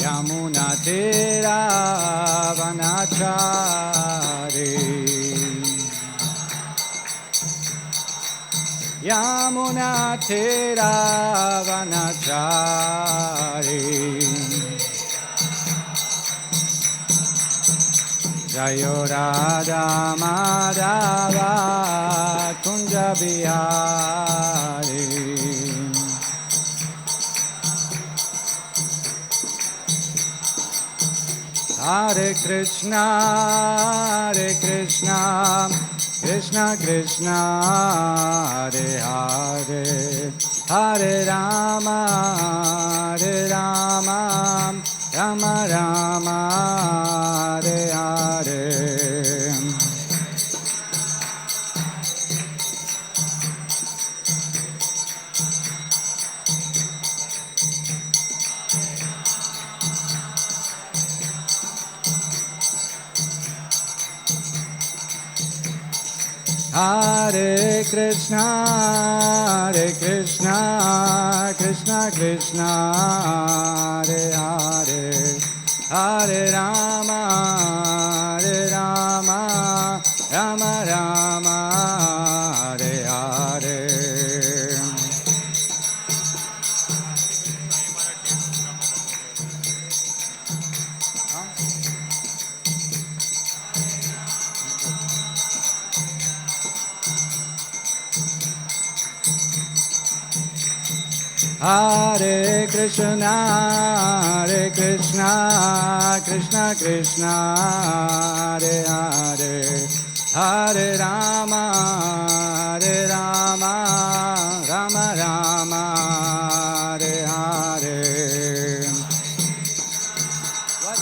Yamunatiravanachari Yamunatiravanachari Jayo Radha Madhava Kunja Bihari Hare Krishna, Krishna Krishna, Hare Hare, Hare Rama, Rama Rama, Hare Hare. Hare Krishna, Krishna Krishna, Hare Hare, Hare Rama, Rama Rama, Hare Hare. Hare Krishna, Krishna Krishna, Hare Hare, Hare Rama, Rama Rama, Hare Hare. What?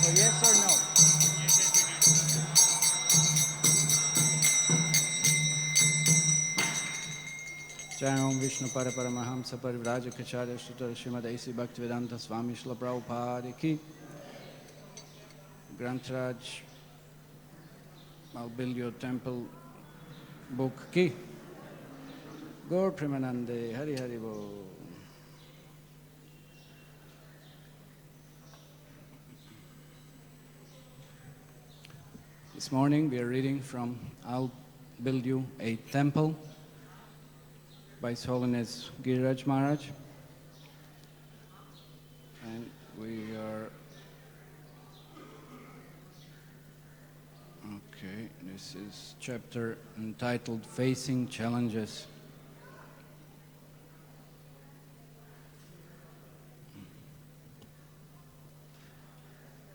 So yes or no? Jai Om Vishnu Para Paramahamsa Parivrajacharya Sutta Srimad A.C. Bhaktivedanta Swami Srila Prabhupada Ki Grantaraj I'll Build Your Temple book Ki Gaur Premanande Hari Hari Bo. This morning we are reading from I'll Build You a Temple by His Holiness Giriraj Maharaj, and we are okay. This is chapter entitled "Facing Challenges."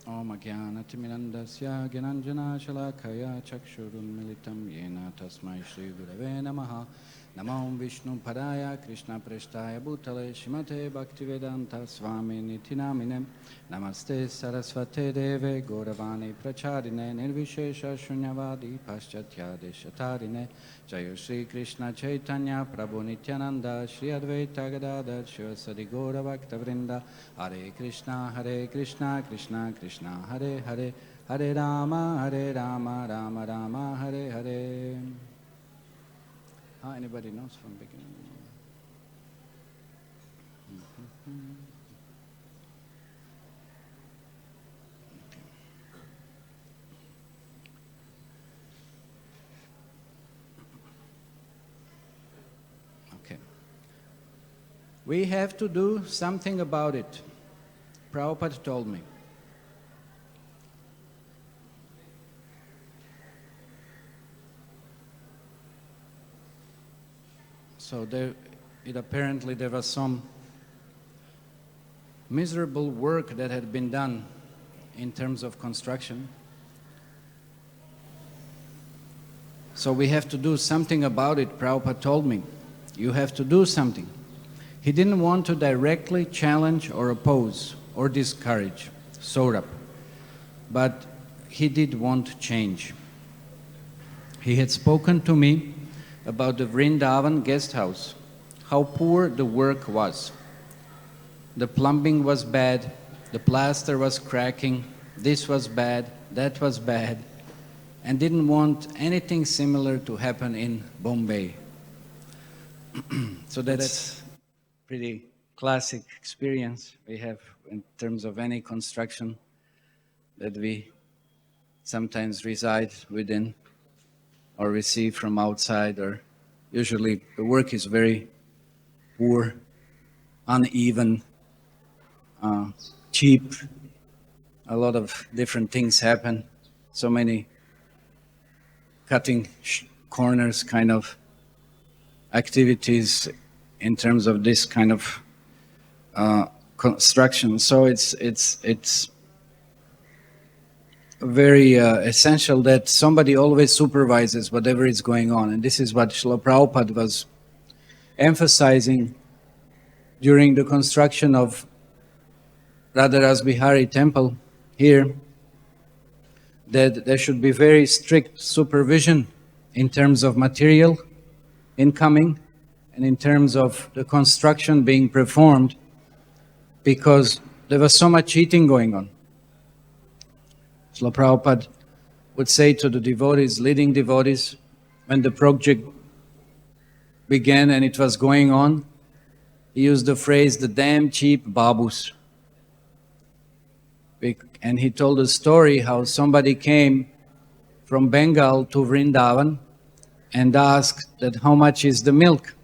Om Ajnanatimirandasya Gyananjana Shalakaya Chakshurun Militam Yena Tasmai Shri Gurave Namaha. Namo Vishnu Padaya Krishna Preshtaya Bhutale Shrimate Bhaktivedanta Swami Nitinamine Namaste Sarasvate Deve Gauravani Pracharine Nirvishesha Shunyavadi Paschatya Deshatarine Jayo Shri Krishna Chaitanya Prabhu Nityananda Shri Advaita Gadadhar Shivasadi Gaura Bhakta Vrinda Hare Krishna Krishna Krishna Hare Hare Hare Rama Rama Rama Hare Hare. Anybody knows from beginning? Okay. We have to do something about it. Prabhupada told me. So apparently there was some miserable work that had been done in terms of construction. So we have to do something about it, Prabhupada told me. You have to do something. He didn't want to directly challenge or oppose or discourage Saurabh, but he did want change. He had spoken to me about the Vrindavan guest house, how poor the work was. The plumbing was bad, the plaster was cracking, this was bad, that was bad. and didn't want anything similar to happen in Bombay. So that's pretty classic experience we have in terms of any construction that we sometimes reside within or receive from outside, or usually the work is very poor, uneven, cheap. A lot of different things happen. So many cutting corners kind of activities in terms of this kind of construction. So it's very essential that somebody always supervises whatever is going on. And this is what Srila Prabhupada was emphasizing during the construction of SriSriRadhaRasbihariTemple here, that there should be very strict supervision in terms of material incoming and in terms of the construction being performed, because there was so much cheating going on. Srila Prabhupada would say to the devotees, leading devotees, when the project began and it was going on, he used the phrase, the damn cheap babus. And he told a story how somebody came from Bengal to Vrindavan and asked that how much is the milk.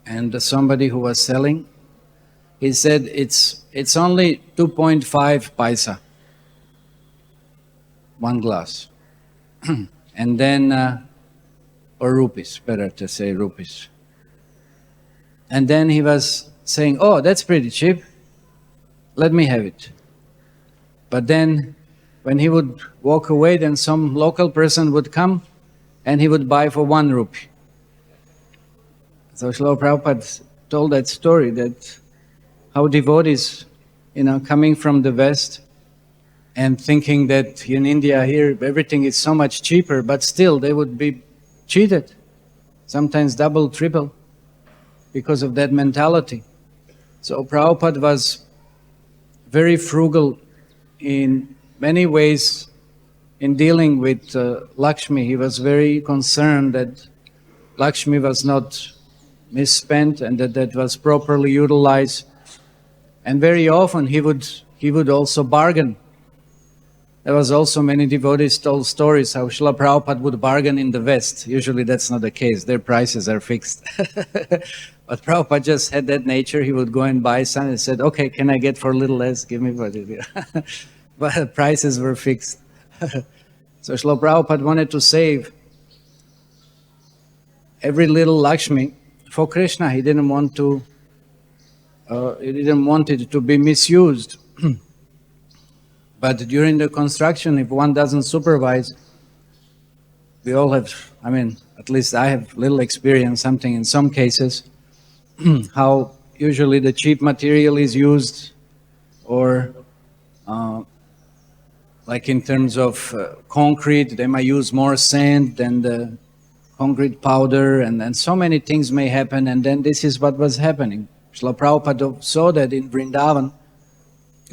And somebody who was selling, he said it's only 2.5 paisa, one glass. And then, or rupees, better to say rupees. And then he was saying, oh, that's pretty cheap, let me have it. But then, when he would walk away, then some local person would come and he would buy for 1 rupee. So Srila Prabhupada told that story, that how devotees, coming from the West and thinking that in India here everything is so much cheaper, but still they would be cheated, sometimes double, triple, because of that mentality. So Prabhupada was very frugal in many ways in dealing with Lakshmi. He was very concerned that Lakshmi was not misspent and that was properly utilized. And very often he would also bargain. There was also many devotees told stories how Srila Prabhupada would bargain in the West. Usually that's not the case, their prices are fixed. But Prabhupada just had that nature. He would go and buy something and said, okay, can I get for a little less? Give me for it. But prices were fixed. So Srila Prabhupada wanted to save every little Lakshmi for Krishna. He didn't want it to be misused. But during the construction, if one doesn't supervise, we all have, at least I have little experience, something in some cases, how usually the cheap material is used, or like in terms of concrete, they might use more sand than the concrete powder, and so many things may happen, and then this is what was happening. Srila Prabhupada saw that in Vrindavan.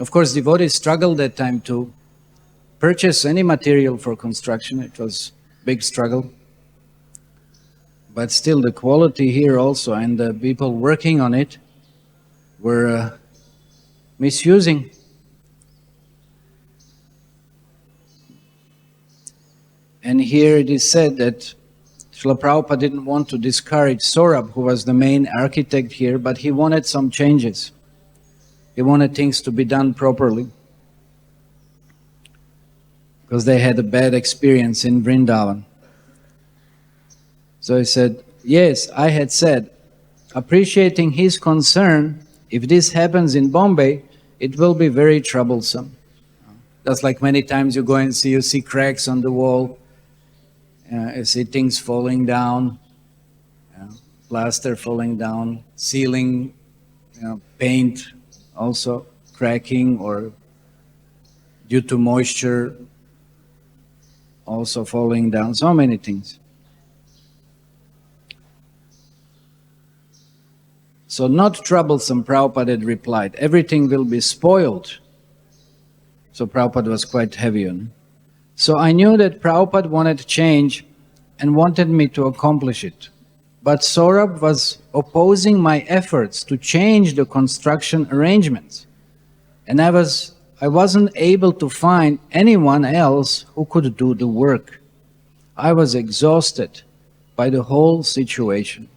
Of course, devotees struggled that time to purchase any material for construction. It was a big struggle. But still, the quality here also, and the people working on it were misusing. And here it is said that Srila Prabhupada didn't want to discourage Saurabh, who was the main architect here, but he wanted some changes. He wanted things to be done properly, because they had a bad experience in Vrindavan. So he said, yes, I had said, appreciating his concern, if this happens in Bombay, it will be very troublesome. Just like many times you go and you see cracks on the wall, you see things falling down, plaster falling down, ceiling, paint also cracking, or due to moisture also falling down, so many things. So not troublesome, Prabhupada had replied, everything will be spoiled. So Prabhupada was quite heavy on it. So I knew that Prabhupada wanted change and wanted me to accomplish it. But Saurabh was opposing my efforts to change the construction arrangements. And I wasn't able to find anyone else who could do the work. I was exhausted by the whole situation.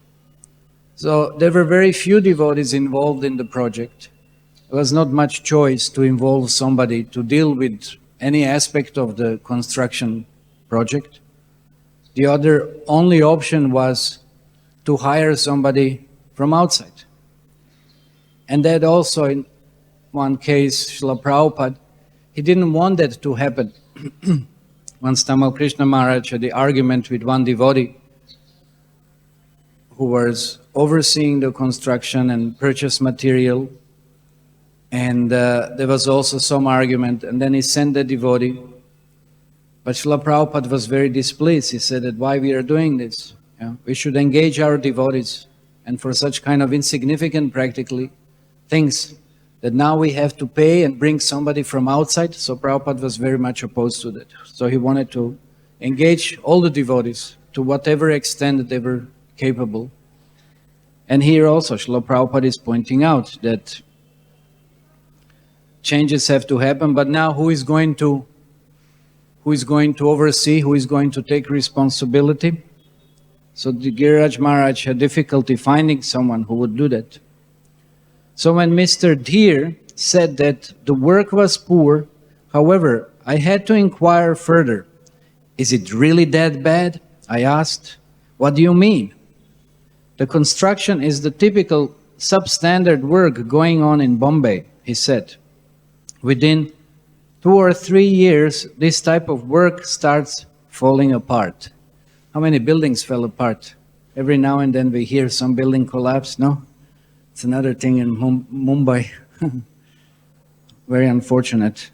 So there were very few devotees involved in the project. There was not much choice to involve somebody to deal with any aspect of the construction project. The only option was to hire somebody from outside. And that also, in one case, Srila Prabhupada, he didn't want that to happen. Once Tamal Krishna Maharaj had the argument with one devotee who was overseeing the construction and purchase material, and there was also some argument, and then he sent the devotee. But Srila Prabhupada was very displeased. He said that why we are doing this? We should engage our devotees, and for such kind of insignificant practically things that now we have to pay and bring somebody from outside. So Prabhupada was very much opposed to that. So he wanted to engage all the devotees to whatever extent that they were capable. And here also Srila Prabhupada is pointing out that changes have to happen, but now who is going to oversee, who is going to take responsibility? So the Giriraj Maharaj had difficulty finding someone who would do that. So when Mr. Dheer said that the work was poor, however, I had to inquire further. Is it really that bad? I asked. What do you mean? The construction is the typical substandard work going on in Bombay, he said. Within 2 or 3 years, this type of work starts falling apart. How many buildings fell apart? Every now and then we hear some building collapse, no? It's another thing in Mumbai. Very unfortunate.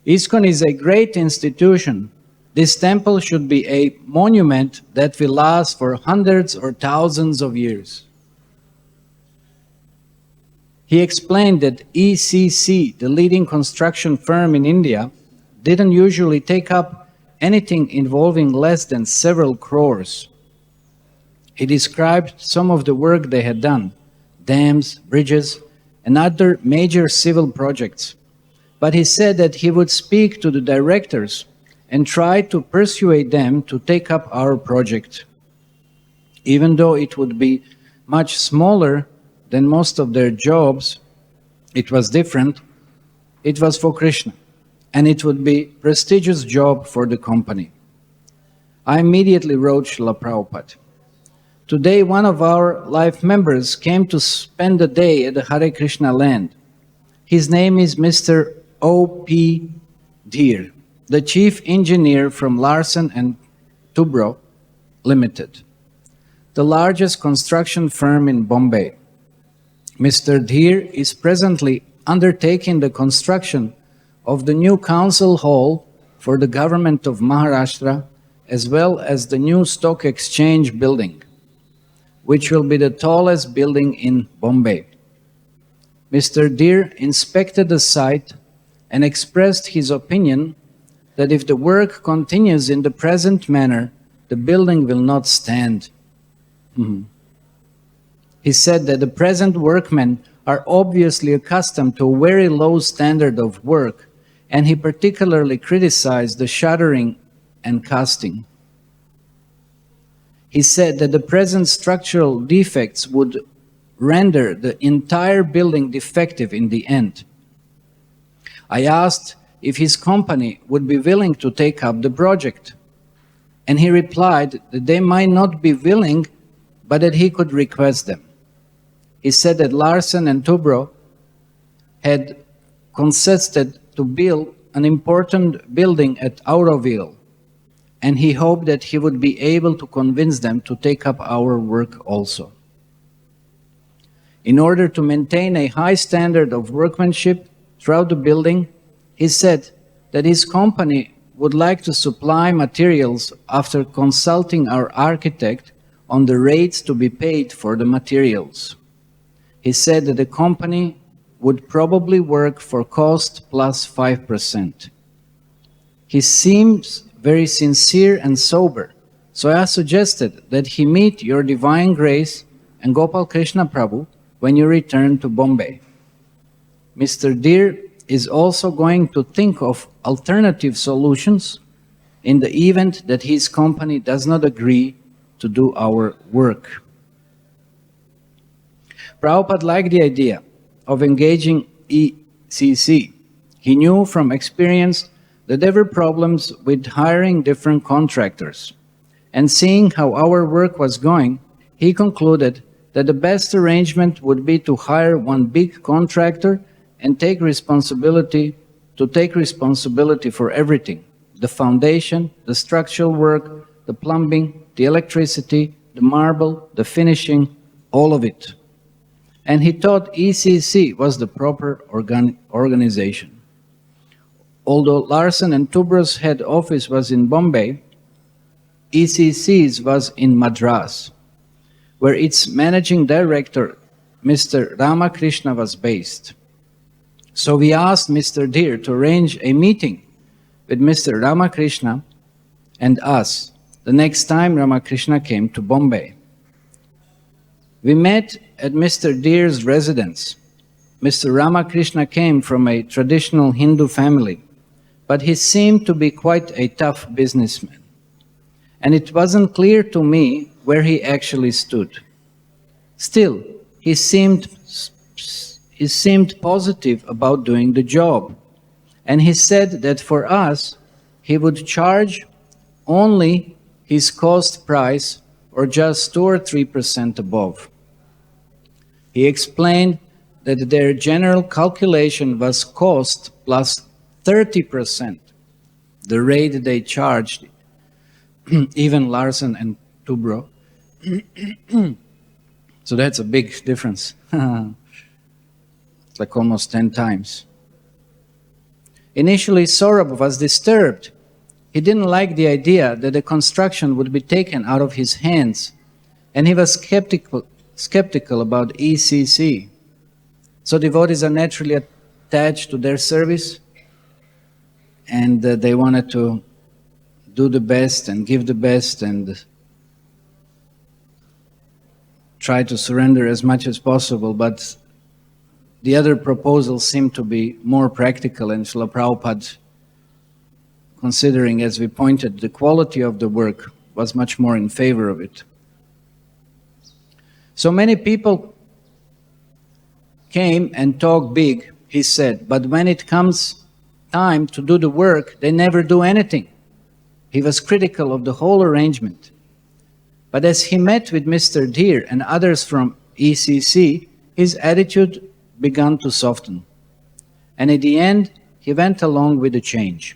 ISKCON is a great institution. This temple should be a monument that will last for hundreds or thousands of years. He explained that ECC, the leading construction firm in India, didn't usually take up anything involving less than several crores. He described some of the work they had done, dams, bridges, and other major civil projects. But he said that he would speak to the directors and try to persuade them to take up our project. Even though it would be much smaller than most of their jobs, it was different. It was for Krishna, and it would be a prestigious job for the company. I immediately wrote Srila Prabhupada. Today, one of our life members came to spend the day at the Hare Krishna land. His name is Mr. O.P. Dheer, the chief engineer from Larsen and Toubro Limited, the largest construction firm in Bombay. Mr. Dheer is presently undertaking the construction of the new council hall for the government of Maharashtra, as well as the new stock exchange building, which will be the tallest building in Bombay. Mr. Dheer inspected the site and expressed his opinion that if the work continues in the present manner, the building will not stand. He said that the present workmen are obviously accustomed to a very low standard of work, and he particularly criticized the shuttering and casting. He said that the present structural defects would render the entire building defective in the end. I asked if his company would be willing to take up the project, and he replied that they might not be willing, but that he could request them. He said that Larsen and Toubro had consented to build an important building at Auroville, and he hoped that he would be able to convince them to take up our work also. In order to maintain a high standard of workmanship throughout the building, he said that his company would like to supply materials after consulting our architect on the rates to be paid for the materials. He said that the company would probably work for cost plus 5%. He seems very sincere and sober, so I suggested that he meet your Divine Grace and Gopal Krishna Prabhu when you return to Bombay. Mr. Deer is also going to think of alternative solutions in the event that his company does not agree to do our work. Prabhupada liked the idea of engaging ECC. He knew from experience that there were problems with hiring different contractors. And seeing how our work was going, he concluded that the best arrangement would be to hire one big contractor and take responsibility for everything: the foundation, the structural work, the plumbing, the electricity, the marble, the finishing, all of it. And he thought ECC was the proper organization. Although Larsen & Toubro's head office was in Bombay, ECC's was in Madras, where its managing director, Mr. Ramakrishna, was based. So we asked Mr. Deer to arrange a meeting with Mr. Ramakrishna and us the next time Ramakrishna came to Bombay. We met at Mr. Deer's residence. Mr. Ramakrishna came from a traditional Hindu family, but he seemed to be quite a tough businessman. And it wasn't clear to me where he actually stood. Still, he seemed positive about doing the job. And he said that for us, he would charge only his cost price or just 2 or 3% above. He explained that their general calculation was cost plus 30%, the rate they charged, even Larsen and Toubro. So that's a big difference. It's like almost 10 times. Initially, Saurabh was disturbed. He didn't like the idea that the construction would be taken out of his hands, and he was skeptical about ECC. So devotees are naturally attached to their service, and they wanted to do the best and give the best and try to surrender as much as possible, but the other proposals seem to be more practical, and Srila Prabhupada, considering, as we pointed, the quality of the work, was much more in favor of it. So many people came and talked big, he said, but when it comes time to do the work, they never do anything. He was critical of the whole arrangement. But as he met with Mr. Deer and others from ECC, his attitude began to soften. And in the end, he went along with the change.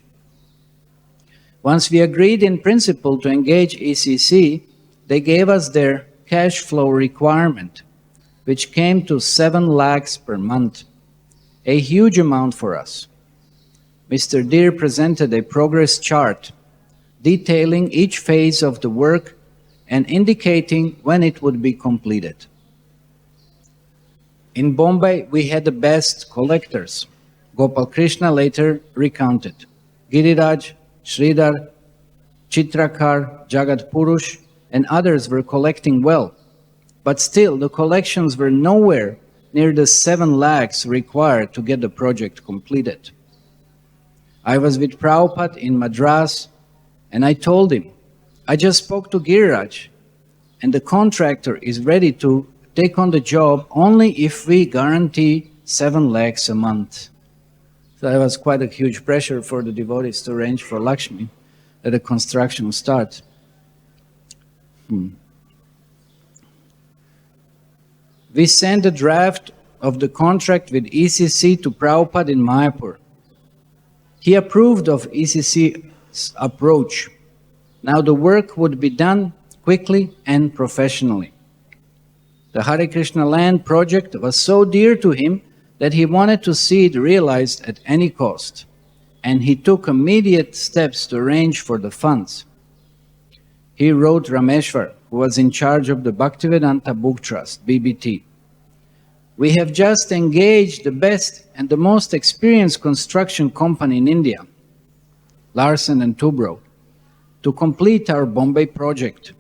Once we agreed in principle to engage ECC, they gave us their cash flow requirement, which came to 7 lakhs per month, a huge amount for us. Mr. Deer presented a progress chart detailing each phase of the work and indicating when it would be completed. In Bombay, we had the best collectors. Gopal Krishna later recounted. Giriraj, Sridhar, Chitrakar, Jagat Purush, and others were collecting well. But still, the collections were nowhere near the 7 lakhs required to get the project completed. I was with Prabhupada in Madras, and I told him, I just spoke to Giriraj, and the contractor is ready to take on the job only if we guarantee 7 lakhs a month. So that was quite a huge pressure for the devotees to arrange for Lakshmi that the construction will start. We sent a draft of the contract with ECC to Prabhupada in Mayapur. He approved of ECC's approach. Now the work would be done quickly and professionally. The Hare Krishna land project was so dear to him that he wanted to see it realized at any cost, and he took immediate steps to arrange for the funds. He wrote Rameshwar, who was in charge of the Bhaktivedanta Book Trust, BBT. We have just engaged the best and the most experienced construction company in India. Larsen and Toubro, to complete our Bombay project.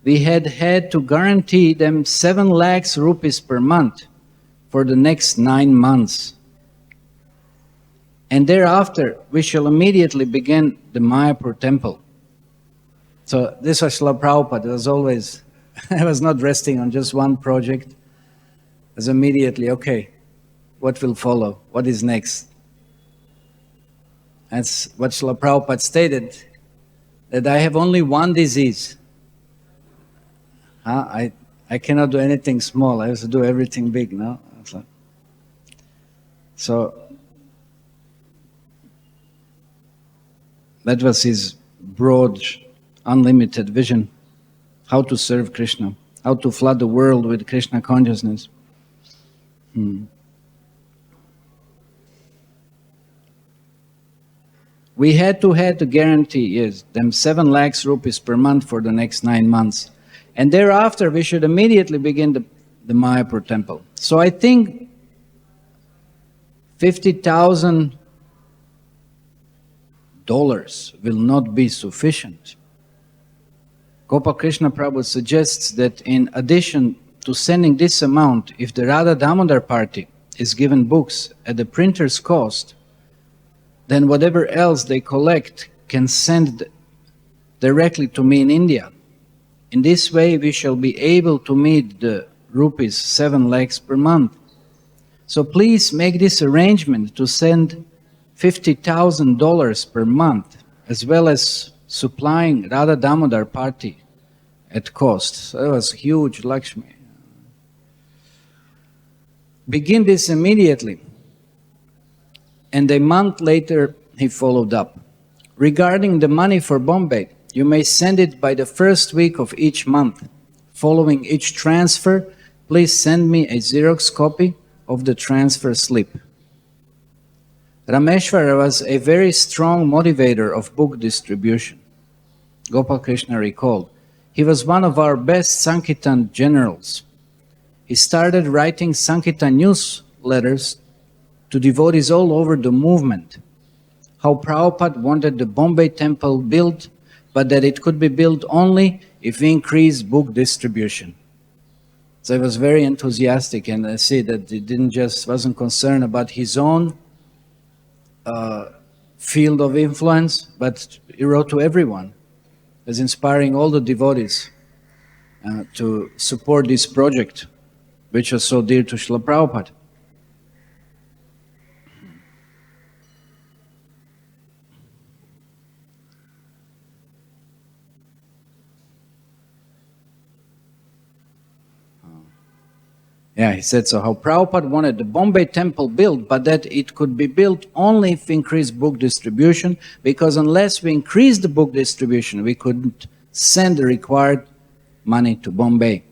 We had to guarantee them 7 lakhs rupees per month for the next 9 months. And thereafter, we shall immediately begin the Mayapur temple. So this was Srila Prabhupada. It was always, I was not resting on just one project. It was immediately, okay, what will follow? What is next? That's what Srila Prabhupada stated, that I have only one disease. I cannot do anything small, I have to do everything big, no? So, that was his broad, unlimited vision, how to serve Krishna, how to flood the world with Krishna consciousness. We had to guarantee, yes, them 7 lakhs rupees per month for the next 9 months. And thereafter, we should immediately begin the Mayapur temple. So I think $50,000 will not be sufficient. Gopal Krishna Prabhu suggests that in addition to sending this amount, if the Radha Damodar party is given books at the printer's cost, then whatever else they collect can send directly to me in India. In this way, we shall be able to meet the rupees 7 lakhs per month. So please make this arrangement to send $50,000 per month, as well as supplying Radha Damodar party at cost. So that was huge, Lakshmi. Begin this immediately. And a month later, he followed up. Regarding the money for Bombay, you may send it by the first week of each month. Following each transfer, please send me a Xerox copy of the transfer slip. Rameshwara was a very strong motivator of book distribution. Gopal Krishna recalled, he was one of our best Sankirtan generals. He started writing Sankirtan newsletters to devotees all over the movement. How Prabhupada wanted the Bombay temple built, but that it could be built only if we increase book distribution. So he was very enthusiastic, and I see that he wasn't concerned about his own field of influence, but he wrote to everyone. He was inspiring all the devotees to support this project, which was so dear to Srila Prabhupada. Yeah, he said, so how Prabhupada wanted the Bombay temple built, but that it could be built only if we increase book distribution, because unless we increase the book distribution, we couldn't send the required money to Bombay.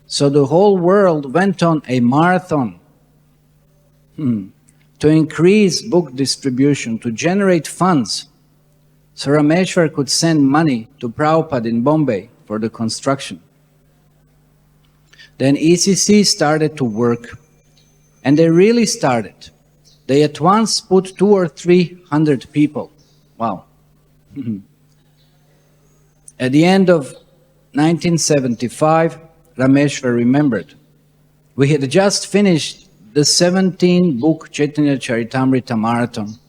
So the whole world went on a marathon to increase book distribution, to generate funds, so Rameshwar could send money to Prabhupada in Bombay for the construction. Then ECC started to work, and they really started. They at once put 200 or 300 people. Wow. At the end of 1975, Rameshwar remembered, we had just finished the 17-book Chaitanya Charitamrita marathon.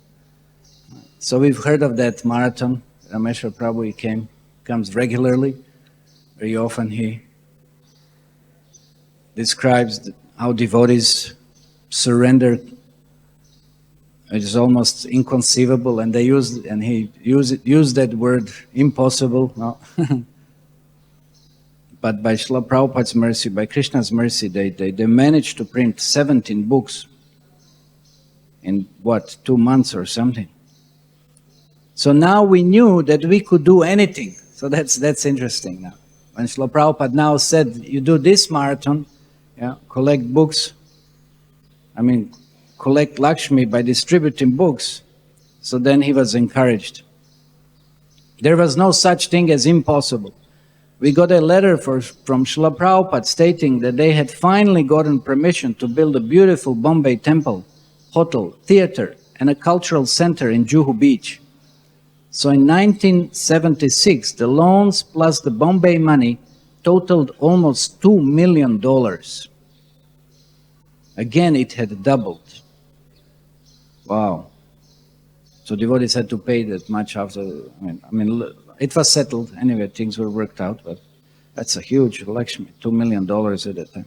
So we've heard of that marathon. Rameshwar Prabhu, comes regularly. Very often he describes how devotees surrender. It is almost inconceivable, and he used that word, impossible. No? But by Srila Prabhupada's mercy, by Krishna's mercy, they managed to print 17 books in 2 months or something. So now we knew that we could do anything. So that's interesting now. When Srila Prabhupada now said, you do this marathon, collect books, collect Lakshmi by distributing books, so then he was encouraged. There was no such thing as impossible. We got a letter from Srila Prabhupada stating that they had finally gotten permission to build a beautiful Bombay temple, hotel, theatre, and a cultural center in Juhu beach. So in 1976, the loans plus the Bombay money totaled almost $2 million. Again, it had doubled. Wow. So devotees had to pay that much after, I mean, it was settled. Anyway, things were worked out, but that's a huge Lakshmi, $2 million at that time.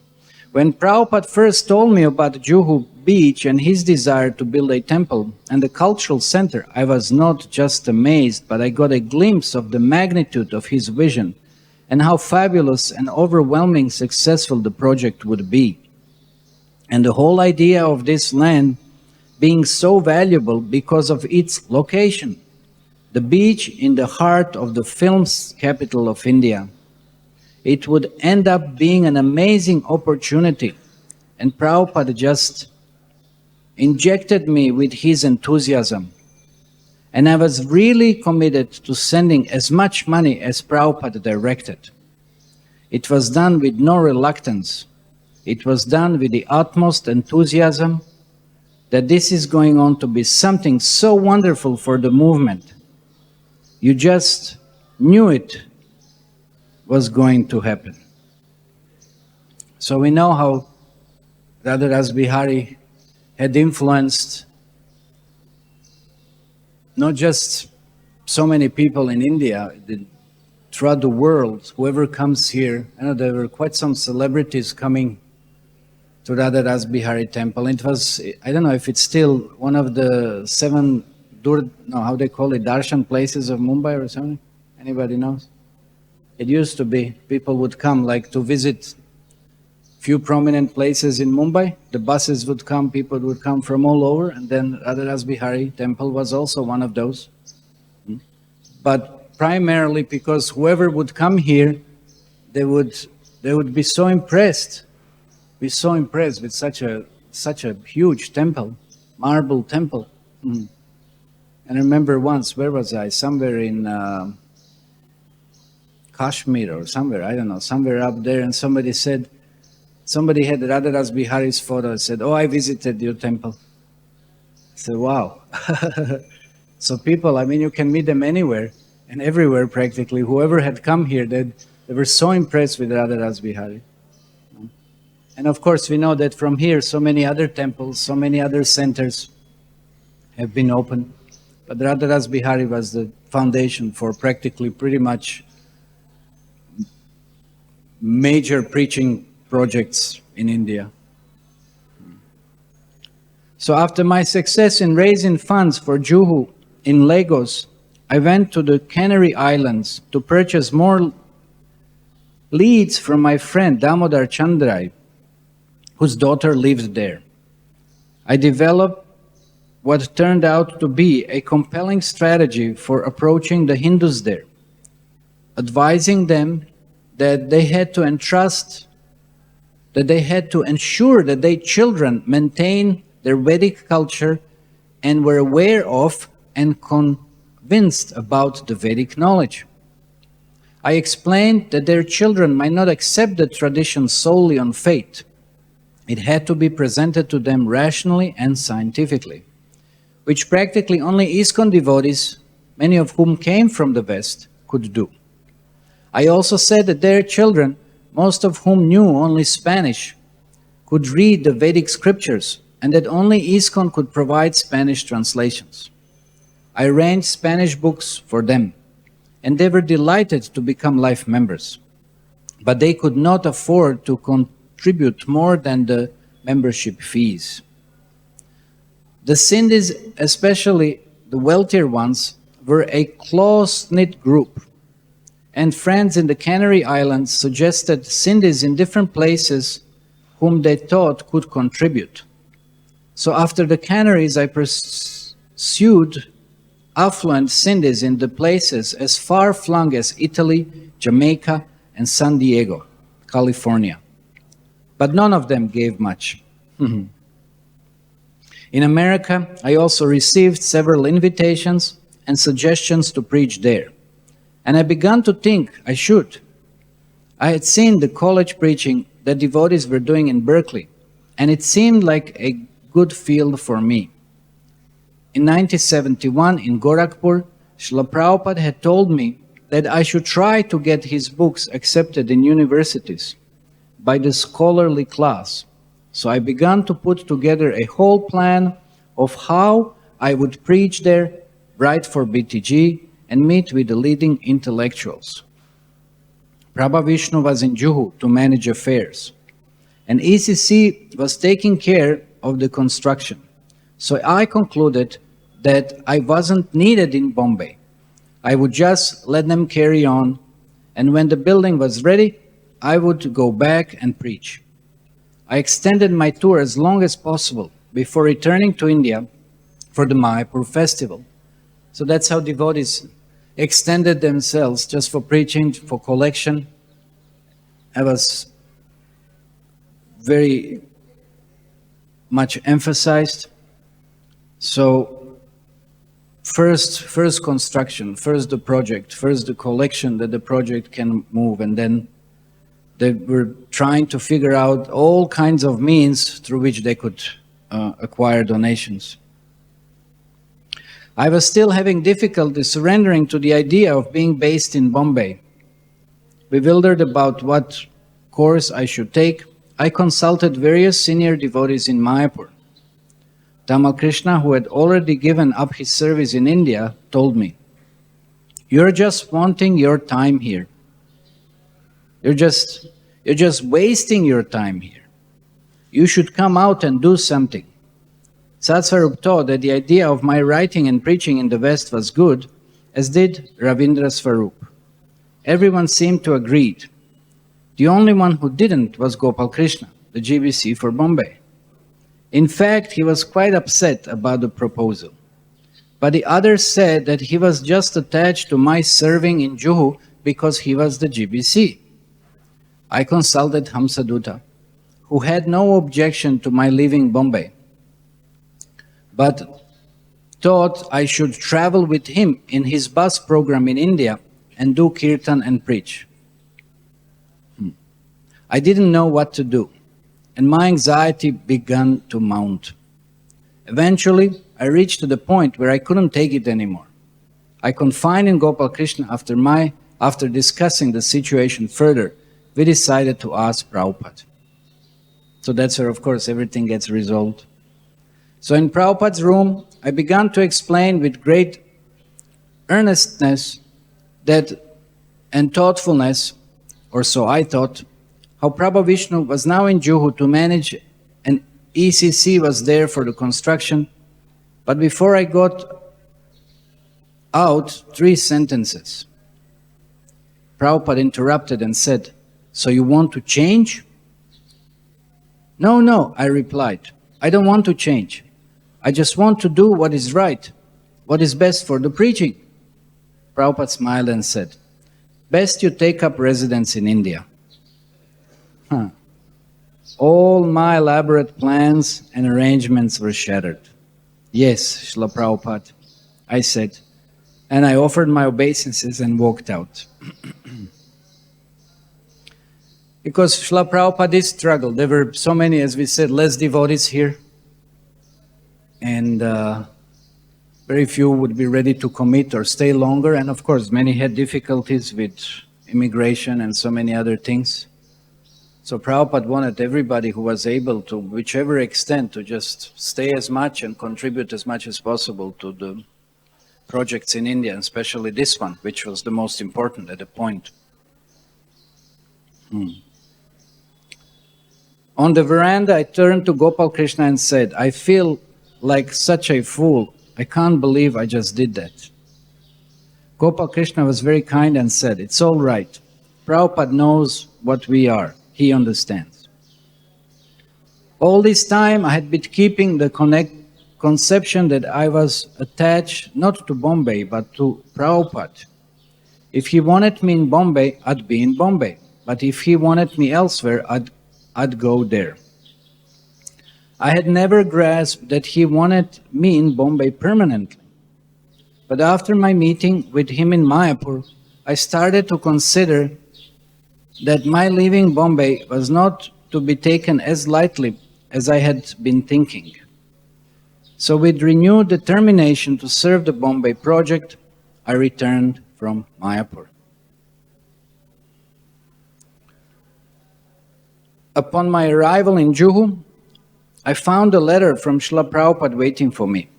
When Prabhupada first told me about Juhu beach and his desire to build a temple and the cultural center, I was not just amazed, but I got a glimpse of the magnitude of his vision and how fabulous and overwhelming successful the project would be. And the whole idea of this land being so valuable because of its location, the beach in the heart of the film's capital of India. It would end up being an amazing opportunity, and Prabhupada just injected me with his enthusiasm. And I was really committed to sending as much money as Prabhupada directed. It was done with no reluctance. It was done with the utmost enthusiasm that this is going on to be something so wonderful for the movement. You just knew it was going to happen. So we know how RadhaRasbihari had influenced not just so many people in India, throughout the world. Whoever comes here, I know there were quite some celebrities coming to RadhaRasbihariTemple. It was, I don't know if it's still one of the 7, how they call it, Darshan places of Mumbai or something? Anybody knows? It used to be, people would come like to visit few prominent places in Mumbai. The buses would come, people would come from all over, and then RadhaRasbihariTemple was also one of those. But primarily because whoever would come here, they would be so impressed with such a huge temple, marble temple. And I remember once, where was I? Somewhere in Kashmir or somewhere, I don't know, somewhere up there, and somebody had RadhaRasbihari's photo and said, "Oh, I visited your temple." I said, wow. So people, I mean, you can meet them anywhere and everywhere practically. Whoever had come here, they were so impressed with RadhaRasbihari. And of course, we know that from here, so many other temples, so many other centers have been opened. But RadhaRasbihari was the foundation for practically pretty much major preaching projects in India. So after my success in raising funds for Juhu in Lagos, I went to the Canary Islands to purchase more leads from my friend Damodar Chandrai, whose daughter lived there. I developed what turned out to be a compelling strategy for approaching the Hindus there, advising them that they had to ensure that their children maintain their Vedic culture and were aware of and convinced about the Vedic knowledge. I explained that their children might not accept the tradition solely on faith. It had to be presented to them rationally and scientifically, which practically only ISKCON devotees, many of whom came from the West, could do. I also said that their children, most of whom knew only Spanish, could read the Vedic scriptures and that only ISKCON could provide Spanish translations. I arranged Spanish books for them, and they were delighted to become life members. But they could not afford to contribute more than the membership fees. The Sindhis, especially the wealthier ones, were a close-knit group, and friends in the Canary Islands suggested Sindhis in different places whom they thought could contribute. So after the Canaries, I pursued affluent Sindhis in the places as far-flung as Italy, Jamaica, and San Diego, California. But none of them gave much. In America, I also received several invitations and suggestions to preach there. And I began to think I should. I had seen the college preaching that devotees were doing in Berkeley, and it seemed like a good field for me. In 1971, in Gorakhpur, Srila Prabhupada had told me that I should try to get his books accepted in universities by the scholarly class. So I began to put together a whole plan of how I would preach there, write for BTG, and meet with the leading intellectuals. Prabha Vishnu was in Juhu to manage affairs, and ECC was taking care of the construction. So I concluded that I wasn't needed in Bombay. I would just let them carry on, and when the building was ready, I would go back and preach. I extended my tour as long as possible before returning to India for the Mayapur festival. So that's how devotees extended themselves just for preaching, for collection. I was very much emphasized. So first construction, first the project, first the collection that the project can move, and then they were trying to figure out all kinds of means through which they could acquire donations. I was still having difficulty surrendering to the idea of being based in Bombay. Bewildered about what course I should take, I consulted various senior devotees in Mayapur. Tamal Krishna, who had already given up his service in India, told me, "You're just wanting your time here. You're just wasting your time here. You should come out and do something." Satsvarup thought that the idea of my writing and preaching in the West was good, as did Ravindra Swarup. Everyone seemed to agree. The only one who didn't was Gopal Krishna, the GBC for Bombay. In fact, he was quite upset about the proposal. But the others said that he was just attached to my serving in Juhu because he was the GBC. I consulted Hamsaduta, who had no objection to my leaving Bombay, but thought I should travel with him in his bus program in India and do kirtan and preach. I didn't know what to do, and my anxiety began to mount. Eventually, I reached to the point where I couldn't take it anymore. I confided in Gopal Krishna. After discussing the situation further, we decided to ask Prabhupada. So that's where, of course, everything gets resolved. So in Prabhupada's room, I began to explain with great earnestness and thoughtfulness, or so I thought, how Prabhu Vishnu was now in Juhu to manage, and ECC was there for the construction. But before I got out 3 sentences, Prabhupada interrupted and said, "So you want to change?" No, I replied. I don't want to change. I just want to do what is right, what is best for the preaching. Prabhupada smiled and said, "Best you take up residence in India." All my elaborate plans and arrangements were shattered. "Yes, Srila Prabhupada," I said, and I offered my obeisances and walked out. Because Srila Prabhupada did struggle. There were so many, as we said, less devotees here, and very few would be ready to commit or stay longer, and of course many had difficulties with immigration and so many other things. So Prabhupada wanted everybody who was able to, whichever extent, to just stay as much and contribute as much as possible to the projects in India, especially this one, which was the most important at the point. On the veranda, I turned to Gopal Krishna and said, "I feel like such a fool. I can't believe I just did that." Gopal Krishna was very kind and said, "It's all right. Prabhupada knows what we are. He understands." All this time, I had been keeping the conception that I was attached not to Bombay, but to Prabhupada. If he wanted me in Bombay, I'd be in Bombay. But if he wanted me elsewhere, I'd go there. I had never grasped that he wanted me in Bombay permanently. But after my meeting with him in Mayapur, I started to consider that my leaving Bombay was not to be taken as lightly as I had been thinking. So with renewed determination to serve the Bombay project, I returned from Mayapur. Upon my arrival in Juhu, I found a letter from Srila Prabhupada waiting for me.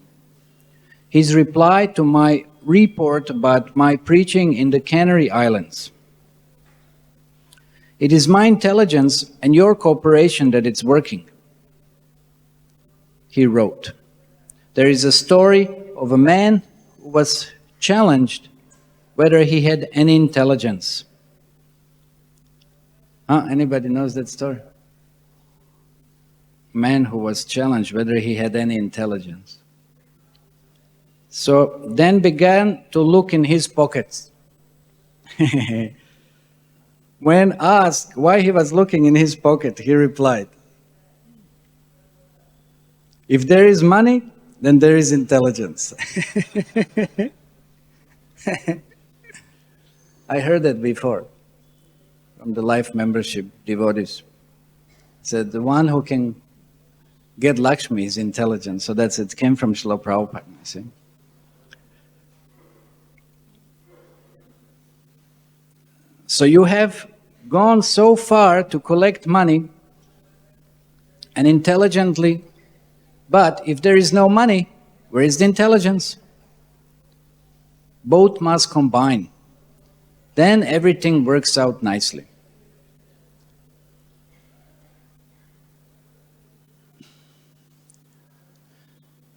His reply to my report about my preaching in the Canary Islands. It is my intelligence and your cooperation that it's working. He wrote, there is a story of a man who was challenged whether he had any intelligence. Anybody knows that story? Man who was challenged whether he had any intelligence. So then began to look in his pockets. When asked why he was looking in his pocket, he replied, if there is money, then there is intelligence. I heard that before from the life membership devotees. Said the one who can get Lakshmi is intelligent. So that's it came from Srila Prabhupada, you see. So you have gone so far to collect money and intelligently, but if there is no money, where is the intelligence? Both must combine. Then everything works out nicely.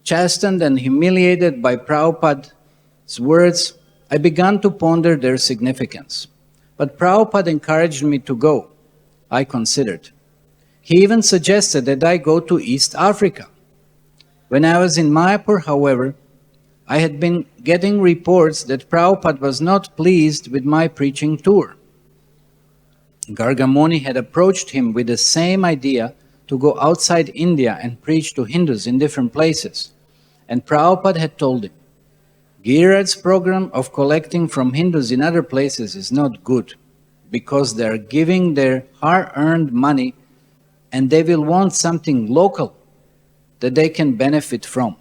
Chastened and humiliated by Prabhupada's words, I began to ponder their significance. But Prabhupada encouraged me to go. I considered. He even suggested that I go to East Africa. When I was in Mayapur, however, I had been getting reports that Prabhupada was not pleased with my preaching tour. Gargamuni had approached him with the same idea to go outside India and preach to Hindus in different places. And Prabhupada had told him, Giriraj's program of collecting from Hindus in other places is not good because they are giving their hard-earned money and they will want something local that they can benefit from.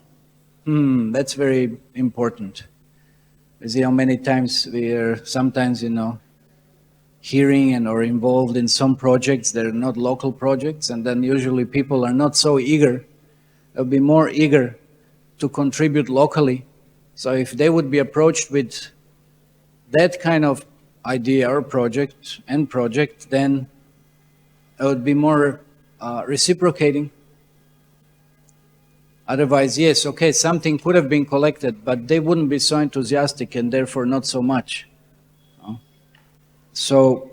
That's very important. You see how many times we are sometimes, hearing and or involved in some projects that are not local projects, and then usually people are not so eager, they'll be more eager to contribute locally. So if they would be approached with that kind of idea or project, then it would be more reciprocating. Otherwise, yes, okay, something could have been collected, but they wouldn't be so enthusiastic and therefore not so much. So,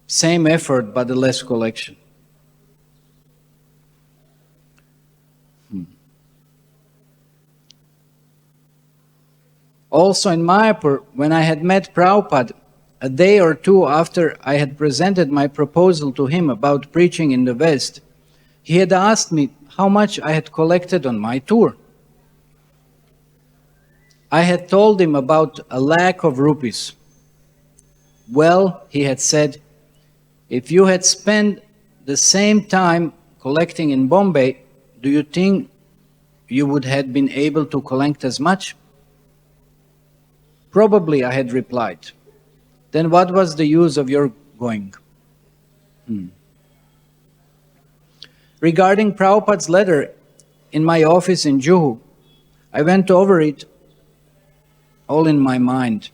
same effort, but a less collection. Also in Mayapur, when I had met Prabhupada, a day or two after I had presented my proposal to him about preaching in the West, he had asked me how much I had collected on my tour. I had told him about 1,00,000 rupees. Well, he had said, if you had spent the same time collecting in Bombay, do you think you would have been able to collect as much? Probably, I had replied. Then what was the use of your going? Regarding Prabhupada's letter in my office in Juhu, I went over it all in my mind.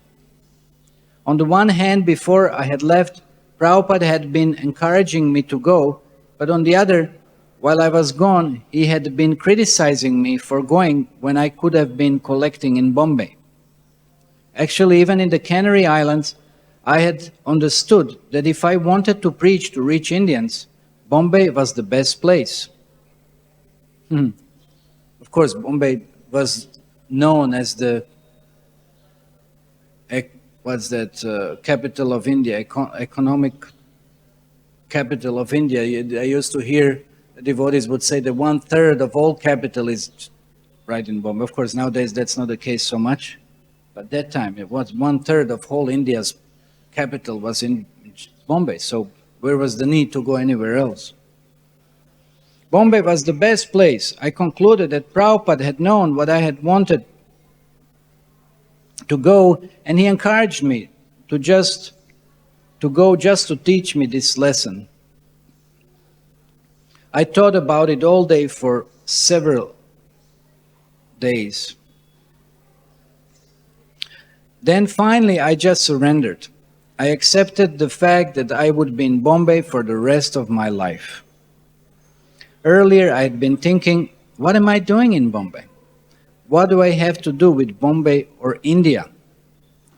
On the one hand, before I had left, Prabhupada had been encouraging me to go, but on the other, while I was gone, he had been criticizing me for going when I could have been collecting in Bombay. Actually, even in the Canary Islands, I had understood that if I wanted to preach to rich Indians, Bombay was the best place. Of course, Bombay was known as the capital of India, economic capital of India. I used to hear the devotees would say that 1/3 of all capital is right in Bombay. Of course, nowadays that's not the case so much. But that time, it was 1/3 of whole India's capital was in Bombay. So where was the need to go anywhere else? Bombay was the best place. I concluded that Prabhupada had known what I had wanted to go, and he encouraged me to go just to teach me this lesson. I thought about it all day for several days. Then finally I just surrendered. I accepted the fact that I would be in Bombay for the rest of my life. Earlier I had been thinking, what am I doing in Bombay? What do I have to do with Bombay or India?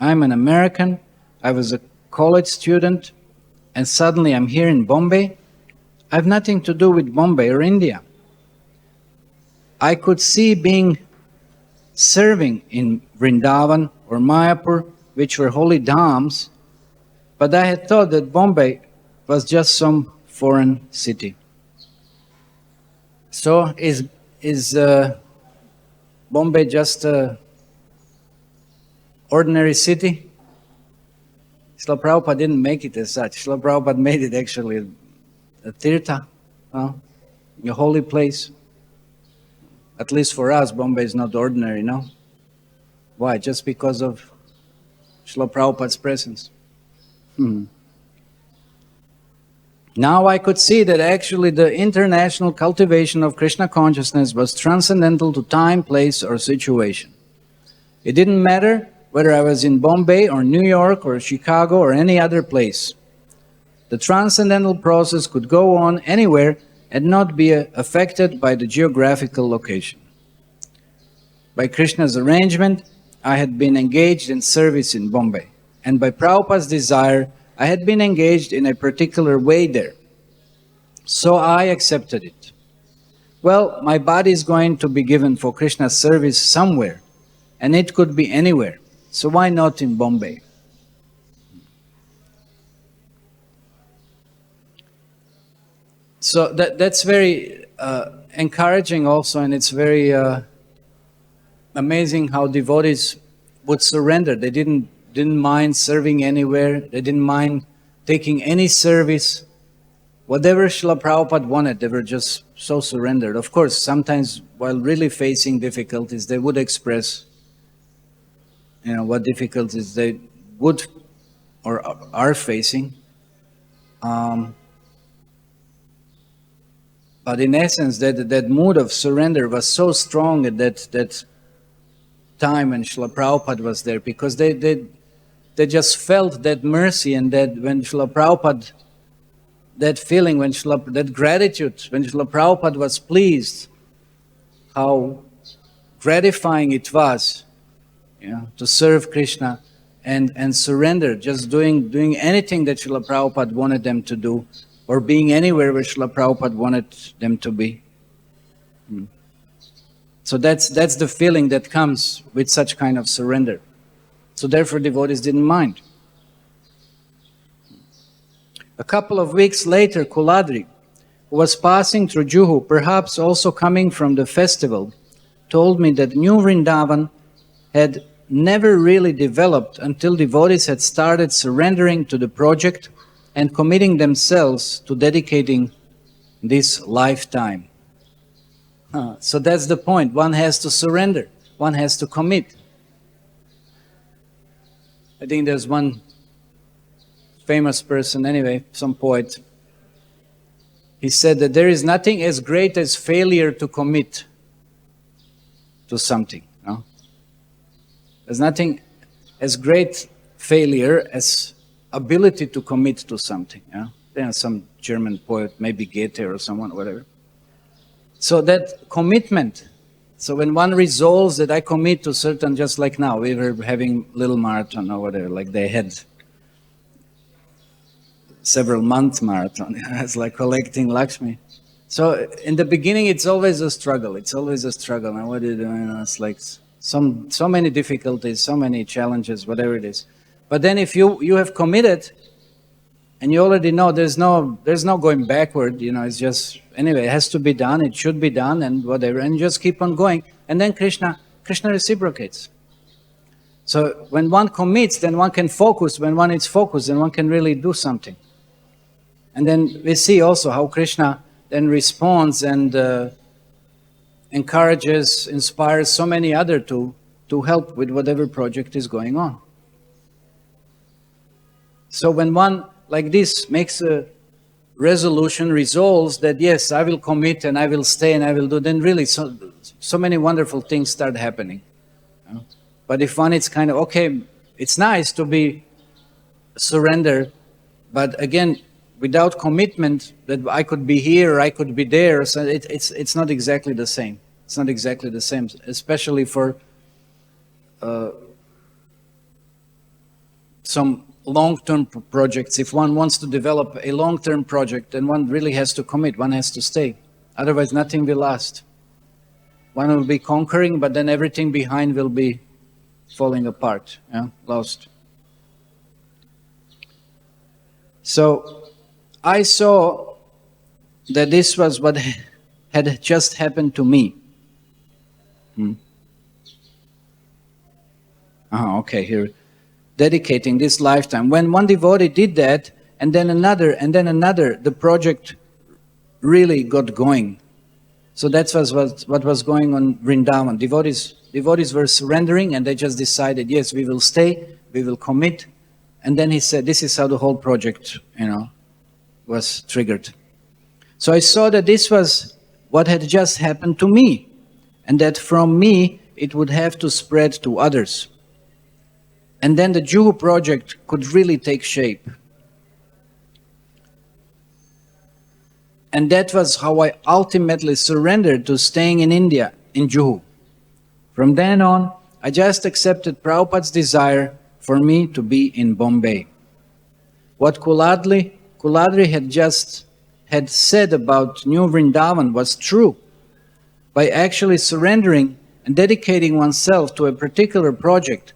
I'm an American, I was a college student, and suddenly I'm here in Bombay. I have nothing to do with Bombay or India. I could see serving in Vrindavan or Mayapur, which were holy dhams, but I had thought that Bombay was just some foreign city. So is Bombay just an ordinary city? Srila Prabhupada didn't make it as such. Srila Prabhupada made it actually a tirtha, a holy place. At least for us, Bombay is not ordinary, no? Why? Just because of Srila Prabhupada's presence. Now I could see that actually the international cultivation of Krishna consciousness was transcendental to time, place, or situation. It didn't matter whether I was in Bombay or New York or Chicago or any other place. The transcendental process could go on anywhere and not be affected by the geographical location. By Krishna's arrangement, I had been engaged in service in Bombay, and by Prabhupada's desire, I had been engaged in a particular way there. So I accepted it. Well, my body is going to be given for Krishna's service somewhere, and it could be anywhere. So why not in Bombay? So that's very encouraging also, and it's very amazing how devotees would surrender. They didn't mind serving anywhere. They didn't mind taking any service. Whatever Srila Prabhupada wanted, they were just so surrendered. Of course, sometimes while really facing difficulties, they would express what difficulties they would or are facing. But in essence, that mood of surrender was so strong at that time when Srila Prabhupada was there, because they just felt that mercy, and that when Srila Prabhupada, that feeling, that gratitude, when Srila Prabhupada was pleased, how gratifying it was, to serve Krishna and surrender, just doing anything that Srila Prabhupada wanted them to do, or being anywhere where Srila Prabhupada wanted them to be. So that's the feeling that comes with such kind of surrender. So therefore devotees didn't mind. A couple of weeks later, Kuladri, who was passing through Juhu, perhaps also coming from the festival, told me that New Vrindavan had never really developed until devotees had started surrendering to the project and committing themselves to dedicating this lifetime. So that's the point. One has to surrender. One has to commit. I think there's one famous person, anyway, some poet. He said that there is nothing as great as failure to commit to something. No? There's nothing as great failure as ability to commit to something. There's some German poet, maybe Goethe or someone, whatever. So that commitment, so when one resolves that I commit to certain, just like now, we were having little marathon or whatever, like they had several month marathon. It's like collecting Lakshmi. So in the beginning, it's always a struggle. It's always a struggle. And what do you do? It's like so many difficulties, so many challenges, whatever it is. But then if you have committed, and you already know there's no going backward, it's just, anyway, it has to be done, it should be done, and whatever, and you just keep on going. And then Krishna reciprocates. So when one commits, then one can focus. When one is focused, then one can really do something. And then we see also how Krishna then responds and encourages, inspires so many others to to help with whatever project is going on. So when one like this makes a resolution, resolves that yes, I will commit and I will stay and I will do, then really so many wonderful things start happening. But if one is kind of, okay, it's nice to be surrender, but again, without commitment that I could be here or I could be there, so it's not exactly the same. It's not exactly the same, especially for some long-term projects. If one wants to develop a long-term project, then one really has to commit, one has to stay. Otherwise, nothing will last. One will be conquering, but then everything behind will be falling apart, lost. So, I saw that this was what had just happened to me. Okay, here. Dedicating this lifetime. When one devotee did that, and then another, the project really got going. So that was what was going on Vrindavan. Devotees were surrendering, and they just decided, yes, we will stay, we will commit. And then he said, this is how the whole project, was triggered. So I saw that this was what had just happened to me, and that from me it would have to spread to others. And then the Juhu project could really take shape. And that was how I ultimately surrendered to staying in India, in Juhu. From then on, I just accepted Prabhupada's desire for me to be in Bombay. What Kuladri had said about New Vrindavan was true. By actually surrendering and dedicating oneself to a particular project,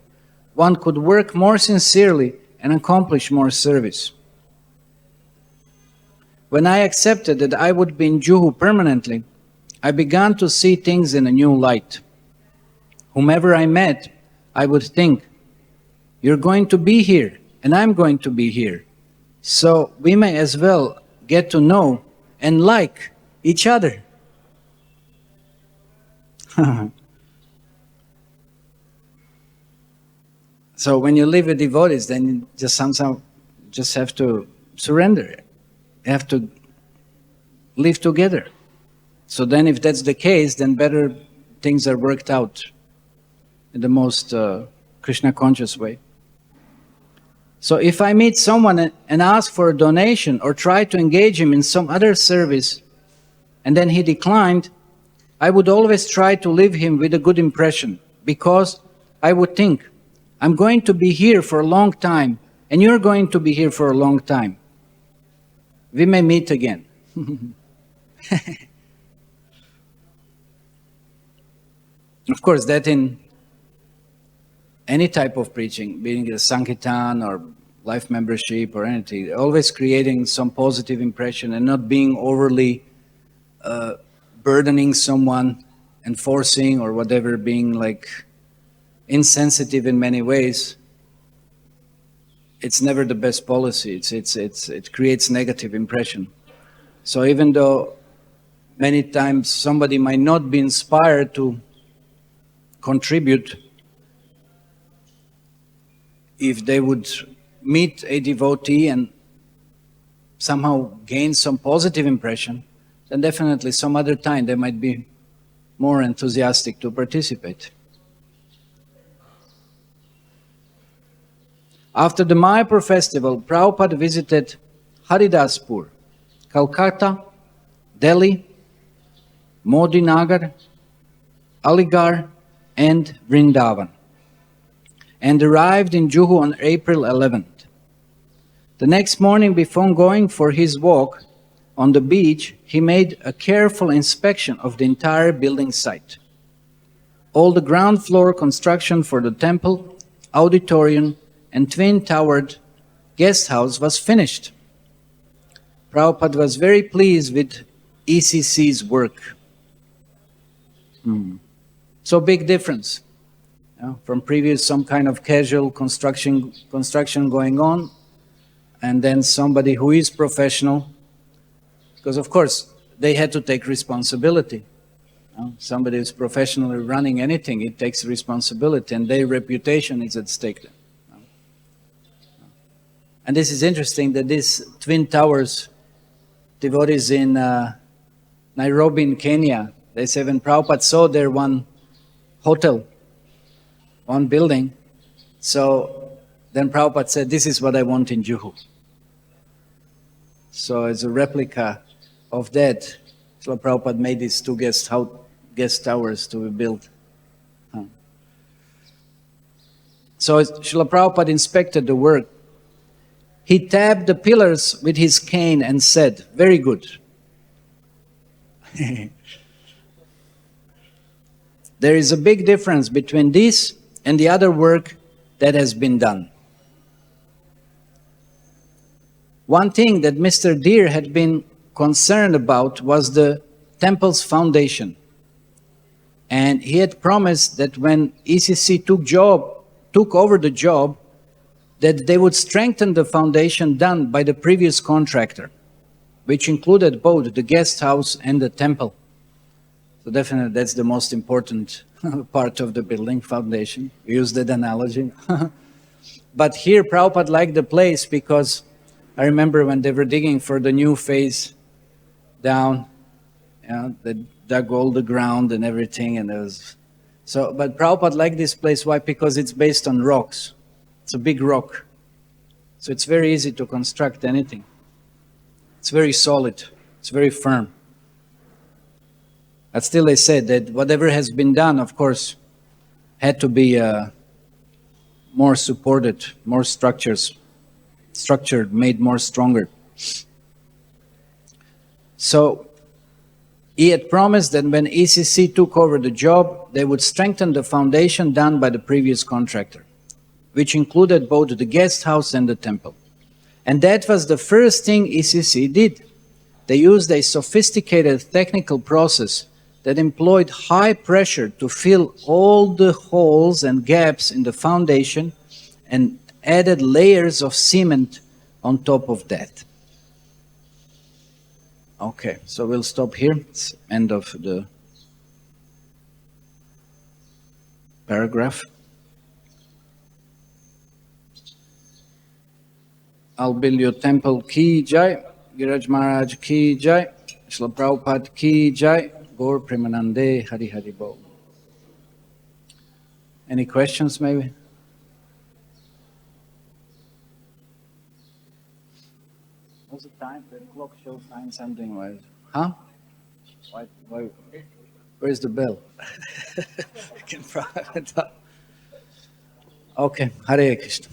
one could work more sincerely and accomplish more service. When I accepted that I would be in Juhu permanently, I began to see things in a new light. Whomever I met, I would think, you're going to be here, and I'm going to be here. So we may as well get to know and like each other. So when you live with devotees, then you just somehow just have to surrender. You have to live together. So then if that's the case, then better things are worked out in the most Krishna conscious way. So if I meet someone and ask for a donation or try to engage him in some other service and then he declined, I would always try to leave him with a good impression, because I would think, I'm going to be here for a long time and you're going to be here for a long time. We may meet again. Of course, that in any type of preaching, being a Sankirtan or life membership or anything, always creating some positive impression and not being overly burdening someone and forcing or whatever, being like insensitive in many ways. It's never the best policy. It creates negative impression. So even though many times somebody might not be inspired to contribute, if they would meet a devotee and somehow gain some positive impression, then definitely some other time they might be more enthusiastic to participate. After the Mayapur festival, Prabhupada visited Haridaspur, Calcutta, Delhi, Modinagar, Aligarh, and Vrindavan, and arrived in Juhu on April 11th. The next morning, before going for his walk on the beach, he made a careful inspection of the entire building site. All the ground floor construction for the temple, auditorium, and twin-towered guest house was finished. Prabhupada was very pleased with ECC's work. So big difference. From previous some kind of casual construction going on, and then somebody who is professional, because of course they had to take responsibility. Somebody who's professionally running anything, it takes responsibility, and their reputation is at stake. And this is interesting that these twin towers, devotees in Nairobi in Kenya, they say when Prabhupada saw their one hotel, one building, so then Prabhupada said, this is what I want in Juhu. So as a replica of that, Srila Prabhupada made these two guest towers to be built. So Srila Prabhupada inspected the work. He tapped the pillars with his cane and said, very good. There is a big difference between this and the other work that has been done. One thing that Mr. Deer had been concerned about was the temple's foundation. And he had promised that when ECC took over the job, that they would strengthen the foundation done by the previous contractor, which included both the guest house and the temple. So definitely that's the most important part of the building, foundation. We use that analogy. But here Prabhupada liked the place because I remember when they were digging for the new phase down, they dug all the ground and everything, and there was... So, but Prabhupada liked this place, why? Because it's based on rocks. It's a big rock. So it's very easy to construct anything. It's very solid. It's very firm. But still they said that whatever has been done, of course, had to be more supported, more structured, made more stronger. So he had promised that when ECC took over the job, they would strengthen the foundation done by the previous contractor, which included both the guest house and the temple. And that was the first thing ECC did. They used a sophisticated technical process that employed high pressure to fill all the holes and gaps in the foundation and added layers of cement on top of that. Okay, so we'll stop here. It's end of the paragraph. I'll build your temple ki jai, Giraj Maharaj ki jai, Srila Prabhupada ki jai, Gaur Premanande Hari Hari Bol. Any questions maybe? What's the time? The clock shows 9 something. Why? Huh? Why? Where's the bell? Okay, Hare Krishna.